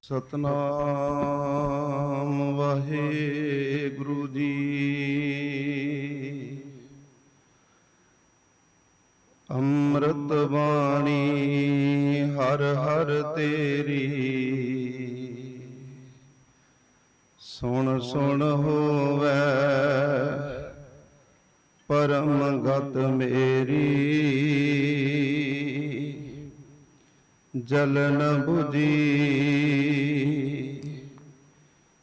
ਸਤਨਾਮ ਵਾਹਿਗੁਰੂ ਜੀ। ਅੰਮ੍ਰਿਤ ਬਾਣੀ ਹਰ ਹਰ ਤੇਰੀ, ਸੁਣ ਸੁਣ ਹੋਵੇ ਪਰਮ ਗਤ ਮੇਰੀ। ਜਲ ਨ ਬੁਝੀ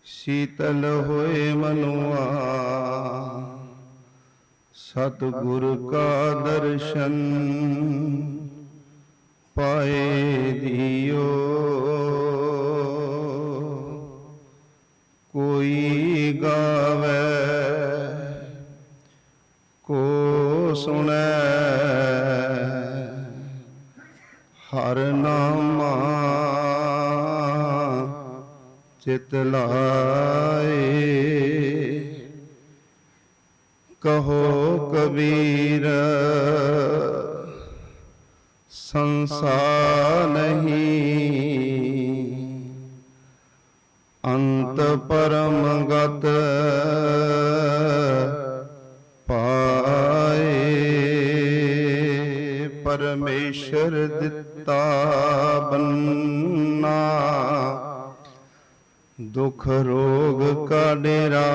ਸੀਤਲ ਹੋਏ ਮਨੁਆ, ਸਤਿਗੁਰ ਕਾ ਦਰਸ਼ਨ ਪਾਏ ਦਿਓ। ਕੋਈ ਗਾਵੇ ਕੋ ਸੁਣੈ, ਹਰ ਨਾਮਾ ਚਿਤ ਲਾਏ। ਕਹੋ ਕਬੀਰ ਸੰਸਾਰ ਨਹੀਂ, ਅੰਤ ਪਰਮ ਗਤ ਪਾਏ। ਪਰਮੇਸ਼ਰ ਦਿੱਤਾ ਬੰਨਾ, ਦੁਖ ਰੋਗ ਕਾ ਡੇਰਾ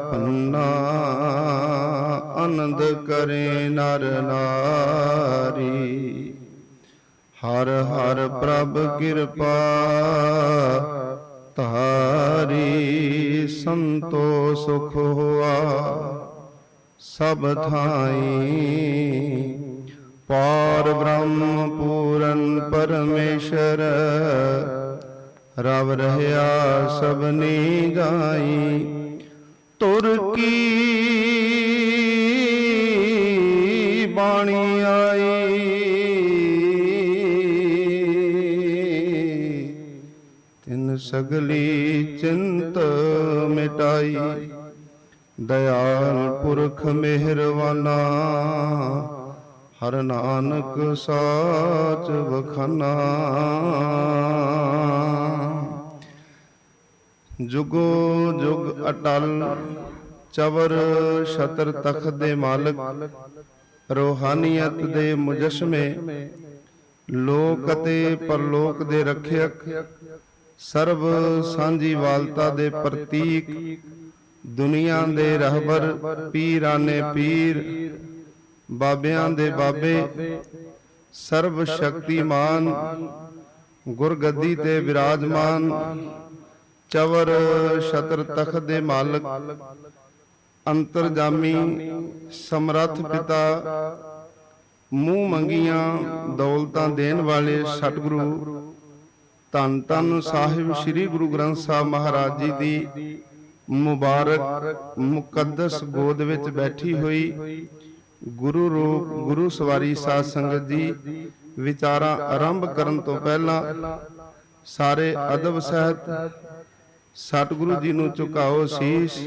ਪੰਨਾ। ਆਨੰਦ ਕਰੇ ਨਰ ਨਾਰੀ, ਹਰ ਹਰ ਪ੍ਰਭ ਕਿਰਪਾ ਤਾਰੀ। ਸੰਤੋ ਸੁਖ ਹੋਆ ਸਭ ਥਾਈ, ਪਾਰ ਬ੍ਰਹਮ ਪੂਰਨ ਪਰਮੇਸ਼ਰ। ਰਵ ਰਹਿਆ ਸਭਨੀ ਗਾਈ, ਤੁਰ ਕੀ ਬਾਣੀ ਆਈ। ਤਿਨ ਸਗਲੀ ਚਿੰਤ ਮਿਟਾਈ, ਦਇਆਲ ਪੁਰਖ ਮਿਹਰਵਾਨਾ। ਹਰ ਨਾਨਕ ਸਾਚ ਵਖਾਨਾ, ਜੁਗੋ ਜੁਗ ਅਟਲ ਚਵਰ ਛਤਰ ਤਖਤ ਦੇ ਮਾਲਕ। ਰੂਹਾਨੀਅਤ ਦੇ ਮੁਜਸਮੇ, ਲੋਕ ਅਤੇ ਪਰਲੋਕ ਦੇ ਰੱਖਿਅਕ। ਸਰਬ ਸਾਂਝੀ ਵਾਲਤਾ ਦੇ ਪ੍ਰਤੀਕ, ਦੁਨੀਆ ਦੇ ਰਹਿਬਰ। ਪੀਰਾਨੇ ਪੀਰ, ਬਾਬਿਆਂ ਦੇ ਬਾਬੇ। ਸਰਬ ਸ਼ਕਤੀਮਾਨ, ਗੁਰਗੱਦੀ ਤੇ ਵਿਰਾਜਮਾਨ। ਚਵਰ ਛਤਰ ਤਖਤ ਦੇ ਮਾਲਕ, ਅੰਤਰਜਾਮੀ ਸਮਰੱਥ ਪਿਤਾ। ਮੂੰਹ ਮੰਗੀਆਂ ਦੌਲਤਾਂ ਦੇਣ ਵਾਲੇ ਸਤਿਗੁਰੂ ਧੰਨ ਧੰਨ ਸਾਹਿਬ ਸ੍ਰੀ ਗੁਰੂ ਗ੍ਰੰਥ ਸਾਹਿਬ ਮਹਾਰਾਜ ਜੀ ਦੀ ਮੁਬਾਰਕ ਮੁਕੱਦਸ ਗੋਦ ਵਿੱਚ ਬੈਠੀ ਹੋਈ ਗੁਰੂ ਰੂਪ ਗੁਰੂ ਸਵਾਰੀ ਸਾਧ ਸੰਗਤ ਜੀ। ਵਿਚਾਰਾਂ ਆਰੰਭ ਕਰਨ ਤੋਂ ਪਹਿਲਾਂ ਸਾਰੇ ਅਦਬ ਸਹਿਤ ਸਤਿਗੁਰੂ ਜੀ ਨੂੰ ਝੁਕਾਓ ਸੀਸ,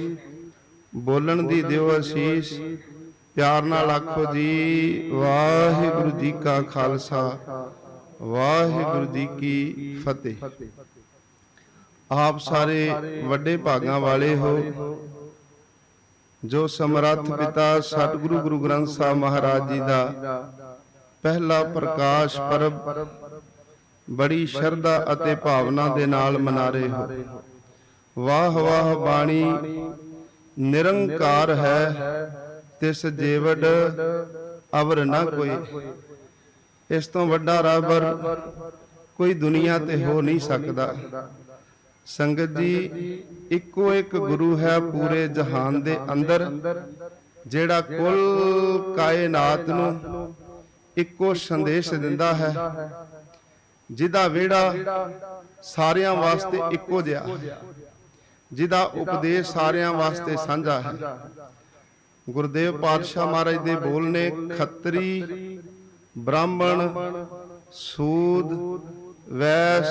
ਬੋਲਣ ਦੀ ਦਿਓ ਅਸੀਸ। ਪਿਆਰ ਨਾਲ ਆਖੋ ਜੀ ਵਾਹਿਗੁਰੂ ਜੀ ਕਾ ਖਾਲਸਾ, ਵਾਹਿਗੁਰੂ ਜੀ ਕੀ ਫਤਿਹ। ਆਪ ਸਾਰੇ ਵੱਡੇ ਭਾਗਾਂ ਵਾਲੇ ਹੋ, ਜੋ ਸਮਰੱਥ ਪਿਤਾ ਸਤਿਗੁਰੂ ਗੁਰੂ ਗ੍ਰੰਥ ਸਾਹਿਬ ਮਹਾਰਾਜ ਜੀ ਦਾ ਪਹਿਲਾ ਪ੍ਰਕਾਸ਼ ਪਰਬ ਬੜੀ ਸ਼ਰਧਾ ਅਤੇ ਭਾਵਨਾ ਦੇ ਨਾਲ ਮਨਾ ਰਹੇ ਹੋ। ਵਾਹ ਵਾਹ ਬਾਣੀ ਨਿਰੰਕਾਰ ਹੈ, ਤਿਸ ਜੇਵੜ ਅਵਰ ਨਾ ਕੋਈ। ਇਸ ਤੋਂ ਵੱਡਾ ਰਾਬਰ ਕੋਈ ਦੁਨੀਆ ਤੇ ਹੋ ਨਹੀਂ ਸਕਦਾ। ਸੰਗਤ ਜੀ, ਇੱਕੋ ਇੱਕ ਗੁਰੂ ਹੈ ਪੂਰੇ ਜਹਾਨ ਦੇ ਅੰਦਰ, ਜਿਹੜਾ ਕੁੱਲ ਕਾਇਨਾਤ ਨੂੰ ਇੱਕੋ ਸੰਦੇਸ਼ ਦਿੰਦਾ ਹੈ, ਜਿਹਦਾ ਵਿਹੜਾ ਸਾਰਿਆਂ ਵਾਸਤੇ ਇੱਕੋ ਜਿਹਾ, ਜਿਹਦਾ ਉਪਦੇਸ਼ ਸਾਰਿਆਂ ਵਾਸਤੇ ਸਾਂਝਾ ਹੈ। ਗੁਰਦੇਵ ਪਾਤਸ਼ਾਹ ਮਹਾਰਾਜ ਦੇ ਬੋਲ ਨੇ, ਖੱਤਰੀ ਬ੍ਰਾਹਮਣ ਸੂਦ ਵੈਸ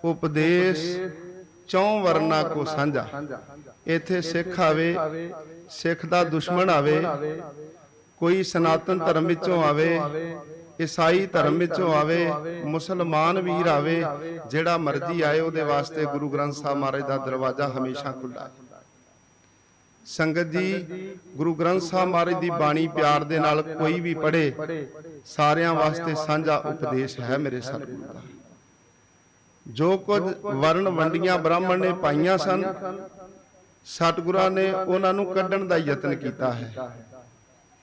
ਉਪਦੇਸ਼ ਚੌਂ ਵਰਨਾ ਕੋ ਸਾਂਝਾ। ਇੱਥੇ ਸਿੱਖ ਆਵੇ, ਸਿੱਖ ਦਾ ਦੁਸ਼ਮਣ ਆਵੇ, ਕੋਈ ਸਨਾਤਨ ਧਰਮ ਵਿੱਚੋਂ ਆਵੇ, ਈਸਾਈ ਧਰਮ ਵਿੱਚੋਂ ਆਵੇ, ਮੁਸਲਮਾਨ ਵੀਰ ਆਵੇ, ਜਿਹੜਾ ਮਰਜ਼ੀ ਆਏ, ਉਹਦੇ ਵਾਸਤੇ ਗੁਰੂ ਗ੍ਰੰਥ ਸਾਹਿਬ ਮਹਾਰਾਜ ਦਾ ਦਰਵਾਜ਼ਾ ਹਮੇਸ਼ਾ ਖੁੱਲ੍ਹਾ ਹੈ। ਸੰਗਤ ਜੀ, ਗੁਰੂ ਗ੍ਰੰਥ ਸਾਹਿਬ ਮਹਾਰਾਜ ਦੀ ਬਾਣੀ ਪਿਆਰ ਦੇ ਨਾਲ ਕੋਈ ਵੀ ਪੜ੍ਹੇ, ਸਾਰਿਆਂ ਵਾਸਤੇ ਸਾਂਝਾ ਉਪਦੇਸ਼ ਹੈ ਮੇਰੇ ਸਤਿਗੁਰੂ ਦਾ। ਜੋ ਕੁਝ ਵਰਨ ਵੰਡੀਆਂ ਬ੍ਰਾਹਮਣ ਨੇ ਪਾਈਆਂ ਸਨ, ਸਤਿਗੁਰਾਂ ਨੇ ਉਹਨਾਂ ਨੂੰ ਕੱਢਣ ਦਾ ਯਤਨ ਕੀਤਾ ਹੈ।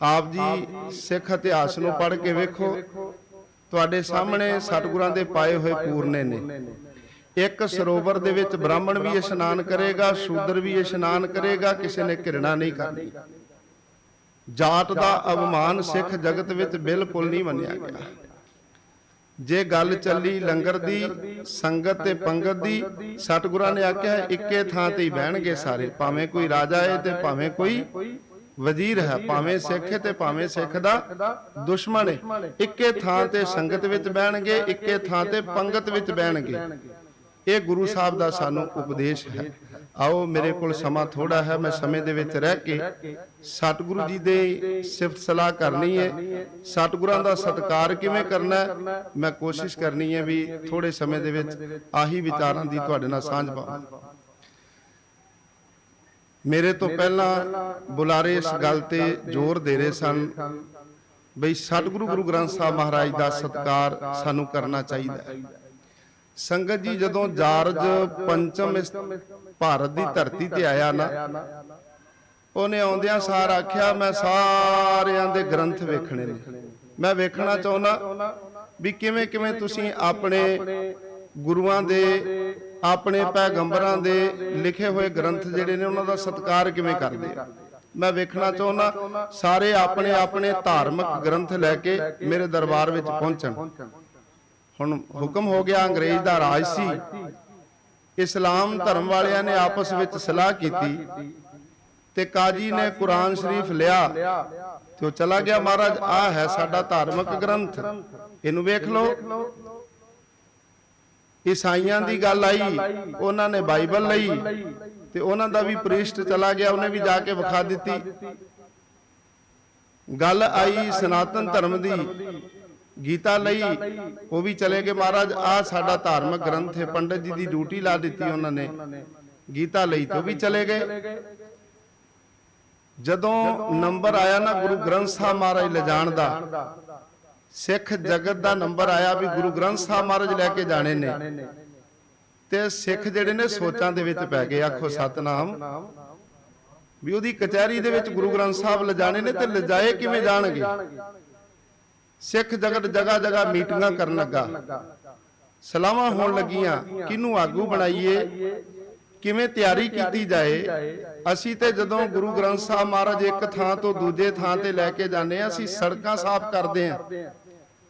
ਆਪ ਜੀ ਸਿੱਖ ਇਤਿਹਾਸ ਨੂੰ ਪੜ੍ਹ ਕੇ ਵੇਖੋ, ਤੁਹਾਡੇ ਸਾਹਮਣੇ ਸਤਿਗੁਰਾਂ ਦੇ ਪਾਏ ਹੋਏ ਪੂਰਨੇ ਨੇ। ਇੱਕ ਸਰੋਵਰ ਦੇ ਵਿੱਚ ਬ੍ਰਾਹਮਣ ਵੀ ਇਸ਼ਨਾਨ ਕਰੇਗਾ, ਸ਼ੂਦਰ ਵੀ ਇਸ਼ਨਾਨ ਕਰੇਗਾ, ਕਿਸੇ ਨੇ ਘਿਰਣਾ ਨਹੀਂ ਕਰਨੀ। ਜਾਤ ਦਾ ਅਪਮਾਨ ਸਿੱਖ ਜਗਤ ਵਿੱਚ ਬਿਲਕੁਲ ਨਹੀਂ ਮੰਨਿਆ ਗਿਆ। ਜੇ ਗੱਲ ਚੱਲੀ ਲੰਗਰ ਦੀ, ਸੰਗਤ ਤੇ ਪੰਗਤ ਦੀ, ਸਤਿਗੁਰਾਂ ਨੇ ਆਖਿਆ ਇੱਕੇ ਥਾਂ ਤੇ ਹੀ ਬਹਿਣਗੇ ਸਾਰੇ, ਭਾਵੇਂ ਕੋਈ ਰਾਜਾ ਹੈ ਤੇ ਭਾਵੇਂ ਕੋਈ ਵਜ਼ੀਰ ਹੈ, ਭਾਵੇਂ ਸਿੱਖ ਹੈ ਤੇ ਭਾਵੇਂ ਸਿੱਖ ਦਾ ਦੁਸ਼ਮਣ ਹੈ, ਇੱਕੇ ਥਾਂ ਤੇ ਸੰਗਤ ਵਿੱਚ ਬਹਿਣਗੇ, ਇੱਕੇ ਥਾਂ ਤੇ ਪੰਗਤ ਵਿੱਚ ਬਹਿਣਗੇ। ਇਹ ਗੁਰੂ ਸਾਹਿਬ ਦਾ ਸਾਨੂੰ ਉਪਦੇਸ਼ ਹੈ। ਆਓ, ਮੇਰੇ ਕੋਲ ਸਮਾਂ ਥੋੜਾ ਹੈ, ਮੈਂ ਸਮੇਂ ਦੇ ਵਿੱਚ ਰਹਿ ਕੇ ਸਤਿਗੁਰੂ ਜੀ ਦੇ ਸਿਫਤ ਸਲਾਹ ਕਰਨੀ ਹੈ। ਸਤਿਗੁਰਾਂ ਦਾ ਸਤਿਕਾਰ ਕਿਵੇਂ ਕਰਨਾ ਹੈ, ਮੈਂ ਕੋਸ਼ਿਸ਼ ਕਰਨੀ ਹੈ ਵੀ ਥੋੜੇ ਸਮੇਂ ਦੇ ਵਿੱਚ ਆਹੀ ਵਿਚਾਰਾਂ ਦੀ ਤੁਹਾਡੇ ਨਾਲ ਸਾਂਝ ਪਾਵਾਂ। ਮੇਰੇ ਤੋਂ ਪਹਿਲਾਂ ਬੁਲਾਰੇ ਇਸ ਗੱਲ ਤੇ ਜ਼ੋਰ ਦੇ ਰਹੇ ਸਨ ਬਈ ਸਤਿਗੁਰੂ ਗੁਰੂ ਗ੍ਰੰਥ ਸਾਹਿਬ ਮਹਾਰਾਜ ਦਾ ਸਤਿਕਾਰ ਸਾਨੂੰ ਕਰਨਾ ਚਾਹੀਦਾ ਹੈ। ਸੰਗਤ ਜੀ, ਜਦੋਂ ਜਾਰਜ ਪੰਚਮ ਇਸ ਭਾਰਤ ਦੀ ਧਰਤੀ ਤੇ ਆਇਆ ਨਾ, ਉਹਨੇ ਆਉਂਦਿਆਂ ਸਾਰ ਆਖਿਆ ਮੈਂ ਸਾਰਿਆਂ ਦੇ ਗ੍ਰੰਥ ਵੇਖਣੇ ਨੇ। ਮੈਂ ਵੇਖਣਾ ਚਾਹੁੰਦਾ ਵੀ ਕਿਵੇਂ ਕਿਵੇਂ ਤੁਸੀਂ ਆਪਣੇ ਗੁਰੂਆਂ ਦੇ, ਆਪਣੇ ਪੈਗੰਬਰਾਂ ਦੇ ਲਿਖੇ ਹੋਏ ਗ੍ਰੰਥ ਜਿਹੜੇ ਨੇ ਉਹਨਾਂ ਦਾ ਸਤਿਕਾਰ ਕਿਵੇਂ ਕਰਦੇ ਆ। ਮੈਂ ਵੇਖਣਾ ਚਾਹੁੰਦਾ ਸਾਰੇ ਆਪਣੇ ਆਪਣੇ ਧਾਰਮਿਕ ਗ੍ਰੰਥ ਲੈ ਕੇ ਮੇਰੇ ਦਰਬਾਰ ਵਿੱਚ ਪਹੁੰਚਣ। ਹੁਣ ਹੁਕਮ ਹੋ ਗਿਆ, ਅੰਗਰੇਜ਼ ਦਾ ਰਾਜ ਸੀ, ਇਸਲਾਮ ਧਰਮ ਵਾਲਿਆਂ ਨੇ ਆਪਸ ਵਿੱਚ ਸਲਾਹ ਕੀਤੀ ਤੇ ਕਾਜੀ ਨੇ ਕੁਰਾਨ ਸ਼ਰੀਫ ਲਿਆ ਤੇ ਉਹ ਚਲਾ ਗਿਆ, ਮਹਾਰਾਜ ਆਹ ਹੈ ਸਾਡਾ ਧਾਰਮਿਕ ਗ੍ਰੰਥ, ਇਹਨੂੰ ਵੇਖ ਲਓ। ਈਸਾਈਆਂ ਦੀ ਗੱਲ ਆਈ, ਉਹਨਾਂ ਨੇ ਬਾਈਬਲ ਲਈ ਤੇ ਉਹਨਾਂ ਦਾ ਵੀ ਪ੍ਰੀਸਟ ਚਲਾ ਗਿਆ, ਉਹਨੇ ਵੀ ਜਾ ਕੇ ਵਿਖਾ ਦਿੱਤੀ। ਗੱਲ ਆਈ ਸਨਾਤਨ ਧਰਮ ਦੀ, ਗੀਤਾ ਲਈ, ਉਹ ਵੀ ਚਲੇ ਗਏ, ਮਹਾਰਾਜ ਆਹ ਸਾਡਾ ਧਾਰਮਿਕ ਗ੍ਰੰਥ ਹੈ। ਪੰਡਤ ਜੀ ਦੀ ਡਿਊਟੀ ਲਾ ਦਿੱਤੀ ਉਹਨਾਂ ਨੇ, ਗੀਤਾ ਲਈ ਤੇ ਉਹ ਵੀ ਚਲੇ ਗਏ। ਜਦੋਂ ਨੰਬਰ ਆਇਆ ਨਾ ਗੁਰੂ ਗ੍ਰੰਥ ਸਾਹਿਬ ਮਹਾਰਾਜ ਲਿਜਾਣ ਦਾ, ਸਿੱਖ ਜਗਤ ਦਾ ਨੰਬਰ ਆਇਆ ਵੀ ਗੁਰੂ ਗ੍ਰੰਥ ਸਾਹਿਬ ਮਹਾਰਾਜ ਲੈ ਕੇ ਜਾਣੇ ਨੇ, ਤੇ ਸਿੱਖ ਜਿਹੜੇ ਨੇ ਸੋਚਾਂ ਦੇ ਵਿੱਚ ਪੈ ਗਏ। ਆਖੋ ਸਤਨਾਮ। ਵੀ ਉਹਦੀ ਕਚਹਿਰੀ ਦੇ ਵਿੱਚ ਗੁਰੂ ਗ੍ਰੰਥ ਸਾਹਿਬ ਲਿਜਾਣੇ ਨੇ ਤੇ ਲਿਜਾਏ ਕਿਵੇਂ ਜਾਣਗੇ। ਸਿੱਖ ਜਗਤ ਜਗ੍ਹਾ ਜਗ੍ਹਾ ਮੀਟਿੰਗਾਂ ਕਰਨ ਲੱਗਾ, ਸਲਾਹਾਂ ਹੋਣ ਲੱਗੀਆਂ, ਕਿਹਨੂੰ ਆਗੂ ਬਣਾਈਏ, ਕਿਵੇਂ ਤਿਆਰੀ ਕੀਤੀ ਜਾਏ। ਅਸੀਂ ਤੇ ਜਦੋਂ ਗੁਰੂ ਗ੍ਰੰਥ ਸਾਹਿਬ ਮਹਾਰਾਜ ਇੱਕ ਥਾਂ ਤੋਂ ਦੂਜੇ ਥਾਂ ਤੇ ਲੈ ਕੇ ਜਾਂਦੇ ਆ, ਅਸੀਂ ਸੜਕਾਂ ਸਾਫ਼ ਕਰਦੇ ਆ,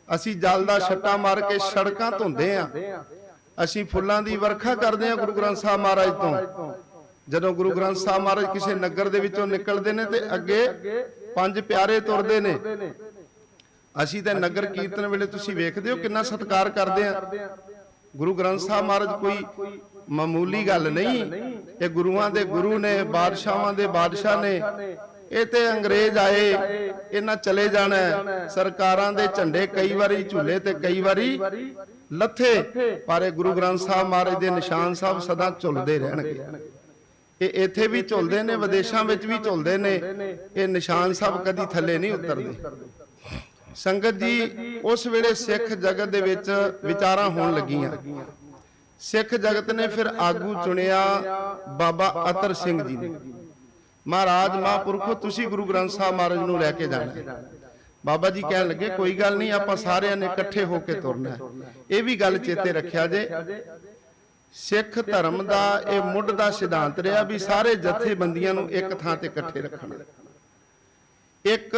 ਅਸੀਂ ਜਲ ਦਾ ਛੱਟਾ ਮਾਰ ਕੇ ਸੜਕਾਂ ਧੋਂਦੇ ਆ, ਅਸੀਂ ਫੁੱਲਾਂ ਦੀ ਵਰਖਾ ਕਰਦੇ ਆ ਗੁਰੂ ਗ੍ਰੰਥ ਸਾਹਿਬ ਮਹਾਰਾਜ ਤੋਂ। ਜਦੋਂ ਗੁਰੂ ਗ੍ਰੰਥ ਸਾਹਿਬ ਮਹਾਰਾਜ ਕਿਸੇ ਨਗਰ ਦੇ ਵਿੱਚੋਂ ਨਿਕਲਦੇ ਨੇ ਤੇ ਅੱਗੇ ਪੰਜ ਪਿਆਰੇ ਤੁਰਦੇ ਨੇ। ਅਸੀਂ ਤੇ ਨਗਰ ਕੀਰਤਨ ਵੇਲੇ ਤੁਸੀਂ ਵੇਖਦੇ ਹੋ ਕਿੰਨਾ ਸਤਿਕਾਰ ਕਰਦੇ ਆ। ਗੁਰੂ ਗ੍ਰੰਥ ਸਾਹਿਬ ਮਹਾਰਾਜ ਕੋਈ ਮਾਮੂਲੀ ਗੱਲ ਨਹੀਂ, ਇਹ ਗੁਰੂਆਂ ਦੇ ਗੁਰੂ ਨੇ, ਬਾਦਸ਼ਾਹਾਂ ਦੇ ਬਾਦਸ਼ਾਹ ਨੇ। ਇਹ ਤੇ ਅੰਗਰੇਜ਼ ਆਏ, ਇਹਨਾਂ ਚਲੇ ਜਾਣਾ। ਸਰਕਾਰਾਂ ਦੇ ਝੰਡੇ ਕਈ ਵਾਰੀ ਝੂਲੇ ਤੇ ਕਈ ਵਾਰੀ ਲੱਥੇ, ਪਰ ਇਹ ਗੁਰੂ ਗ੍ਰੰਥ ਸਾਹਿਬ ਮਹਾਰਾਜ ਦੇ ਨਿਸ਼ਾਨ ਸਾਹਿਬ ਸਦਾ ਝੁਲਦੇ ਰਹਿਣਗੇ। ਇਹ ਇੱਥੇ ਵੀ ਝੁਲਦੇ ਨੇ, ਵਿਦੇਸ਼ਾਂ ਵਿੱਚ ਵੀ ਝੁਲਦੇ ਨੇ, ਇਹ ਨਿਸ਼ਾਨ ਸਾਹਿਬ ਕਦੀ ਥੱਲੇ ਨਹੀਂ ਉਤਰਦੇ। ਸੰਗਤ ਜੀ, ਉਸ ਵੇਲੇ ਸਿੱਖ ਜਗਤ ਦੇ ਵਿੱਚ ਵਿਚਾਰਾਂ ਹੋਣ ਲੱਗੀਆਂ। ਸਿੱਖ ਜਗਤ ਨੇ ਫਿਰ ਆਗੂ ਚੁਣਿਆ ਬਾਬਾ ਅਤਰ ਸਿੰਘ ਜੀ ਨੂੰ। ਮਹਾਰਾਜ ਮਹਾਂਪੁਰਖੋ, ਤੁਸੀਂ ਗੁਰੂ ਗ੍ਰੰਥ ਸਾਹਿਬ ਮਹਾਰਾਜ ਨੂੰ ਲੈ ਕੇ ਜਾਣਾ। ਬਾਬਾ ਜੀ ਕਹਿਣ ਲੱਗੇ ਕੋਈ ਗੱਲ ਨਹੀਂ, ਆਪਾਂ ਸਾਰਿਆਂ ਨੇ ਇਕੱਠੇ ਹੋ ਕੇ ਤੁਰਨਾ ਹੈ। ਇਹ ਵੀ ਗੱਲ ਚੇਤੇ ਰੱਖਿਆ ਜੇ, ਸਿੱਖ ਧਰਮ ਦਾ ਇਹ ਮੁੱਢ ਦਾ ਸਿਧਾਂਤ ਰਿਹਾ ਵੀ ਸਾਰੇ ਜਥੇਬੰਦੀਆਂ ਨੂੰ ਇੱਕ ਥਾਂ ਤੇ ਇਕੱਠੇ ਰੱਖਣਾ। ਇੱਕ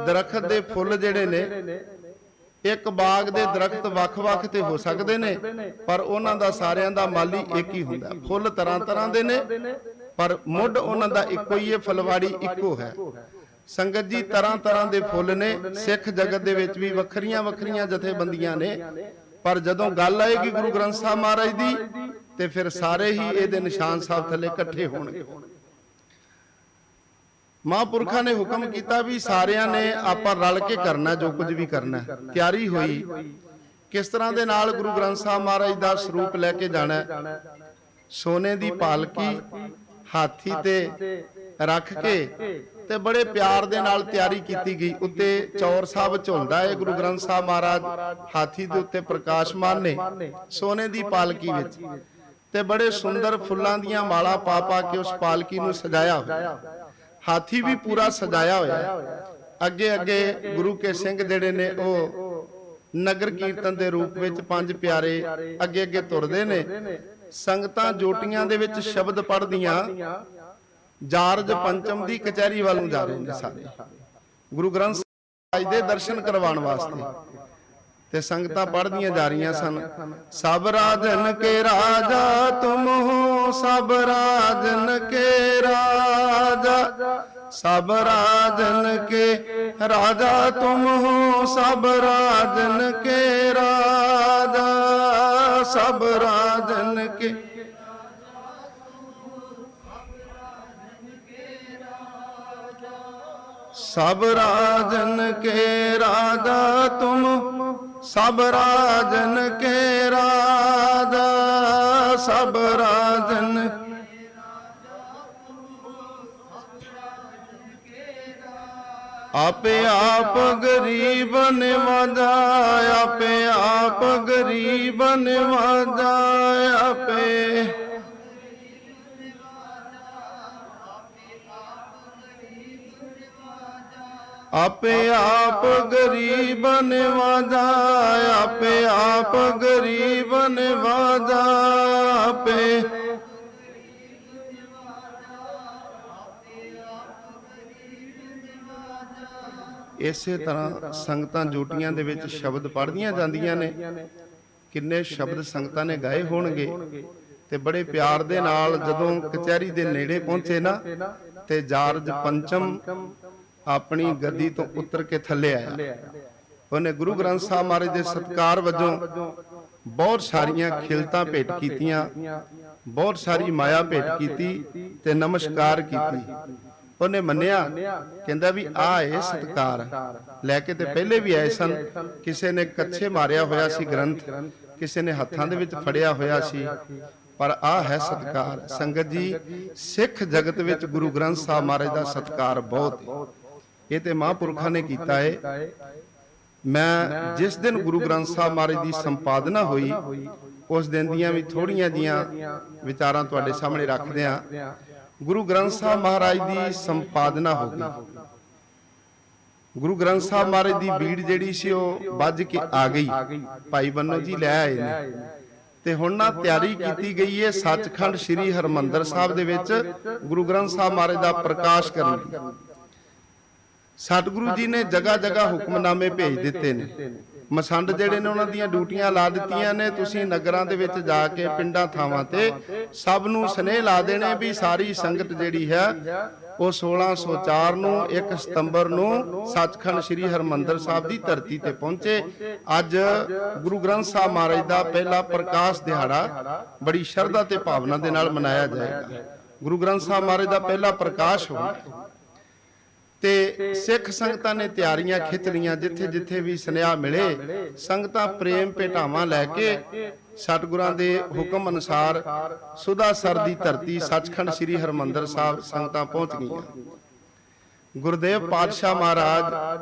ਦਰਖਤ ਦੇ ਫੁੱਲ ਜਿਹੜੇ ਨੇ, ਇੱਕ ਬਾਗ ਦੇ ਦਰਖਤ ਵੱਖ-ਵੱਖ ਤੇ ਹੋ ਸਕਦੇ ਨੇ, ਪਰ ਉਹਨਾਂ ਦਾ ਸਾਰਿਆਂ ਦਾ ਮਾਲੀ ਇੱਕ ਹੀ ਹੁੰਦਾ। ਫੁੱਲ ਤਰ੍ਹਾਂ ਤਰ੍ਹਾਂ ਦੇ ਨੇ, ਪਰ ਮੁੱਢ ਉਹਨਾਂ ਦਾ ਇੱਕੋ ਹੀ ਹੈ, ਫੁਲਵਾੜੀ ਇੱਕੋ ਹੈ। ਸੰਗਤ ਜੀ, ਤਰ੍ਹਾਂ ਤਰ੍ਹਾਂ ਦੇ ਫੁੱਲ ਨੇ। ਸਿੱਖ ਜਗਤ ਦੇ ਵਿੱਚ ਵੀ ਵੱਖਰੀਆਂ ਵੱਖਰੀਆਂ ਜਥੇਬੰਦੀਆਂ ਨੇ, ਪਰ ਜਦੋਂ ਗੱਲ ਆਏਗੀ ਗੁਰੂ ਗ੍ਰੰਥ ਸਾਹਿਬ ਮਹਾਰਾਜ ਦੀ ਤੇ ਫਿਰ ਸਾਰੇ ਹੀ ਇਹਦੇ ਨਿਸ਼ਾਨ ਸਾਹਿਬ ਥੱਲੇ ਇਕੱਠੇ ਹੋਣਗੇ। ਮਹਾਂਪੁਰਖਾਂ ਨੇ ਹੁਕਮ ਕੀਤਾ ਵੀ ਸਾਰਿਆਂ ਨੇ ਆਪਾਂ ਰਲ ਕੇ ਕਰਨਾ, ਜੋ ਕੁਝ ਵੀ ਕਰਨਾ। ਤਿਆਰੀ ਹੋਈ ਕਿਸ ਤਰ੍ਹਾਂ ਦੇ ਨਾਲ ਗੁਰੂ ਗ੍ਰੰਥ ਸਾਹਿਬ ਮਹਾਰਾਜ ਦਾ ਸਰੂਪ ਲੈ ਕੇ ਜਾਣਾ। ਸੋਨੇ ਦੀ ਪਾਲਕੀ ਹਾਥੀ ਤੇ ਰੱਖ ਕੇ ਤੇ ਬੜੇ ਪਿਆਰ ਦੇ ਨਾਲ ਤਿਆਰੀ ਕੀਤੀ ਗਈ। ਉੱਤੇ ਚੌਰ ਸਾਹਿਬ ਝੁਲਦਾ ਹੈ, ਗੁਰੂ ਗ੍ਰੰਥ ਸਾਹਿਬ ਮਹਾਰਾਜ ਹਾਥੀ ਦੇ ਉੱਤੇ ਪ੍ਰਕਾਸ਼ਮਾਨ ਨੇ ਸੋਨੇ ਦੀ ਪਾਲਕੀ ਵਿੱਚ, ਤੇ ਬੜੇ ਸੁੰਦਰ ਫੁੱਲਾਂ ਦੀਆਂ ਮਾਲਾ ਪਾ ਪਾ ਕੇ ਉਸ ਪਾਲਕੀ ਨੂੰ ਸਜਾਇਆ ਹੋਇਆ। ਹਾਥੀ ਵੀ ਪੂਰਾ ਸਜਾਇਆ ਹੋਇਆ। ਅੱਗੇ ਅੱਗੇ ਗੁਰੂ ਕੇ ਸਿੰਘ ਜਿਹੜੇ ਨੇ ਉਹ ਨਗਰ ਕੀਰਤਨ ਦੇ ਰੂਪ ਵਿੱਚ ਪੰਜ ਪਿਆਰੇ ਅੱਗੇ ਅੱਗੇ ਤੁਰਦੇ ਨੇ। ਸੰਗਤਾਂ ਜੋਟੀਆਂ ਦੇ ਵਿੱਚ ਸ਼ਬਦ ਪੜ੍ਹਦੀਆਂ ਜਾਰਜ ਪੰਚਮ ਦੀ ਕਚਹਿਰੀ ਵੱਲ ਨੂੰ ਜਾ ਰਹੇ ਨੇ। ਸਾਰੇ ਗੁਰੂ ਗ੍ਰੰਥ ਸਾਹਿਬ ਦੇ ਦਰਸ਼ਨ ਕਰਵਾਉਣ ਵਾਸਤੇ ਤੇ ਸੰਗਤਾਂ ਪੜ੍ਹਦੀਆਂ ਜਾ ਰਹੀਆਂ ਸਨ। ਸਭ ਰਾਜਨ ਕੇ ਰਾਜਾ ਤੁਮ ਹੋ, ਸਭ ਰਾਜਨ ਕੇ ਰਾਜਾ, ਸਭ ਰਾਜਨ ਕੇ ਰਾਜਾ ਤੁਮ ਹੋ, ਸਭ ਰਾਜਨ ਕੇ ਰਾਜਾ, ਸਭ ਰਾਜਨ ਕੇ सब राजन के राजा तुम, सब राजन के राजा, सब राजन आपे आप गरीब नवाजा, आपे आप गरीब नवाजा, आपे आपे आप गरीब नवाजा, आपे आप गरीब नवाजा, आपे ਇਸੇ ਤਰ੍ਹਾਂ ਸੰਗਤਾਂ ਜੋਟੀਆਂ ਦੇ ਵਿੱਚ ਸ਼ਬਦ ਪੜ੍ਹਦੀਆਂ ਜਾਂਦੀਆਂ ਨੇ। ਕਿੰਨੇ ਸ਼ਬਦ ਸੰਗਤਾਂ ਨੇ ਗਾਏ ਹੋਣਗੇ ਤੇ ਬੜੇ ਪਿਆਰ ਦੇ ਨਾਲ ਜਦੋਂ ਕਚਹਿਰੀ ਦੇ ਨੇੜੇ ਪਹੁੰਚੇ ਨਾ ਤੇ ਜਾਰਜ ਪੰਚਮ ਆਪਣੀ ਗੱਦੀ ਤੋਂ ਉਤਰ ਕੇ ਥੱਲੇ ਆਇਆ। ਉਹਨੇ ਗੁਰੂ ਗ੍ਰੰਥ ਸਾਹਿਬ ਮਹਾਰਾਜ ਦੇ ਸਤਿਕਾਰ ਵਜੋਂ ਬਹੁਤ ਸਾਰੀਆਂ ਖਿਲਤਾਂ ਭੇਟ ਕੀਤੀਆਂ, ਬਹੁਤ ਸਾਰੀ ਮਾਇਆ ਭੇਟ ਕੀਤੀ ਤੇ ਨਮਸਕਾਰ ਕੀਤੀ। ਉਹਨੇ ਮੰਨਿਆ, ਕਹਿੰਦਾ ਵੀ ਆਹ ਇਹ ਸਤਿਕਾਰ ਲੈ ਕੇ ਤੇ ਪਹਿਲੇ ਵੀ ਆਏ ਸਨ। ਕਿਸੇ ਨੇ ਕੱਛੇ ਮਾਰਿਆ ਹੋਇਆ ਸੀ ਗ੍ਰੰਥ, ਕਿਸੇ ਨੇ ਹੱਥਾਂ ਦੇ ਵਿੱਚ ਫੜਿਆ ਹੋਇਆ ਸੀ, ਪਰ ਆਹ ਹੈ ਸਤਿਕਾਰ। ਸੰਗਤ ਜੀ, ਸਿੱਖ ਜਗਤ ਵਿੱਚ ਗੁਰੂ ਗ੍ਰੰਥ ਸਾਹਿਬ ਮਹਾਰਾਜ ਦਾ ਸਤਿਕਾਰ ਬਹੁਤ ਹੈ। ਇਹ ਤੇ ਮਹਾਂਪੁਰਖਾਂ ਨੇ ਕੀਤਾ ਹੈ। ਮੈਂ ਜਿਸ ਦਿਨ ਗੁਰੂ ਗ੍ਰੰਥ ਸਾਹਿਬ ਮਹਾਰਾਜ ਦੀ ਸੰਪਾਦਨਾ ਹੋਈ ਉਸ ਦਿਨ ਦੀਆਂ ਵੀ ਥੋੜੀਆਂ ਜੀਆਂ ਵਿਚਾਰਾਂ ਤੁਹਾਡੇ ਸਾਹਮਣੇ ਰੱਖਦੇ ਹਾਂ। ਗੁਰੂ ਗ੍ਰੰਥ ਸਾਹਿਬ ਮਹਾਰਾਜ ਦੀ ਸੰਪਾਦਨਾ ਹੋ ਗਈ। ਗੁਰੂ ਗ੍ਰੰਥ ਸਾਹਿਬ ਮਹਾਰਾਜ ਦੀ ਬੀੜ ਜਿਹੜੀ ਸੀ ਉਹ ਵੱਜ ਕੇ ਆ ਗਈ। ਭਾਈ ਬੰਨੋ ਜੀ ਲੈ ਆਏ ਨੇ ਤੇ ਹੁਣ ਨਾ ਤਿਆਰੀ ਕੀਤੀ ਗਈ ਹੈ ਸੱਚਖੰਡ ਸ੍ਰੀ ਹਰਿਮੰਦਰ ਸਾਹਿਬ ਦੇ ਵਿੱਚ ਗੁਰੂ ਗ੍ਰੰਥ ਸਾਹਿਬ ਮਹਾਰਾਜ ਦਾ ਪ੍ਰਕਾਸ਼ ਕਰਨ ਦੀ। ਸਤਿਗੁਰੂ ਜੀ ਨੇ ਜਗ੍ਹਾ ਜਗ੍ਹਾ ਹੁਕਮਨਾਮੇ ਭੇਜ ਦਿੱਤੇ ਨੇ। ਮਸੰਡ ਜਿਹੜੇ ਨੇ ਉਹਨਾਂ ਦੀਆਂ ਡਿਊਟੀਆਂ ਲਾ ਦਿੱਤੀਆਂ ਨੇ। ਤੁਸੀਂ ਨਗਰਾਂ ਦੇ ਵਿੱਚ ਜਾ ਕੇ ਪਿੰਡਾਂ ਥਾਵਾਂ ਤੇ ਸਭ ਨੂੰ ਸਨੇਹ ਲਾ ਦੇਣੇ ਵੀ ਸਾਰੀ ਸੰਗਤ ਜਿਹੜੀ ਹੈ ਉਹ 1604 ਨੂੰ 1 ਸਤੰਬਰ ਨੂੰ ਸੱਚਖੰਡ ਸ੍ਰੀ ਹਰਿਮੰਦਰ ਸਾਹਿਬ ਦੀ ਧਰਤੀ ਤੇ ਪਹੁੰਚੇ। ਅੱਜ ਗੁਰੂ ਗ੍ਰੰਥ ਸਾਹਿਬ ਮਹਾਰਾਜ ਦਾ ਪਹਿਲਾ ਪ੍ਰਕਾਸ਼ ਦਿਹਾੜਾ ਬੜੀ ਸ਼ਰਧਾ ਤੇ ਭਾਵਨਾ ਦੇ ਨਾਲ ਮਨਾਇਆ ਜਾਏਗਾ। ਗੁਰੂ ਗ੍ਰੰਥ ਸਾਹਿਬ ਮਹਾਰਾਜ ਦਾ ਪਹਿਲਾ ਪ੍ਰਕਾਸ਼ ਹੋਣਾ ਤੇ ਸਿੱਖ ਸੰਗਤਾਂ ਨੇ ਤਿਆਰੀਆਂ ਖਿੱਚ ਲਈਆਂ। ਜਿੱਥੇ ਜਿੱਥੇ ਵੀ ਸੁਨੇਹਾ ਮਿਲੇ ਸੰਗਤਾਂ ਪ੍ਰੇਮ ਭੇਟਾਵਾਂ ਲੈ ਕੇ ਸਤਿਗੁਰਾਂ ਦੇ ਹੁਕਮ ਅਨੁਸਾਰ ਸੁਦਾਸਰ ਦੀ ਧਰਤੀ ਸੱਚਖੰਡ ਸ੍ਰੀ ਹਰਿਮੰਦਰ ਸਾਹਿਬ ਸੰਗਤਾਂ ਪਹੁੰਚ ਗਈਆਂ। ਗੁਰਦੇਵ ਪਾਤਸ਼ਾਹ ਮਹਾਰਾਜ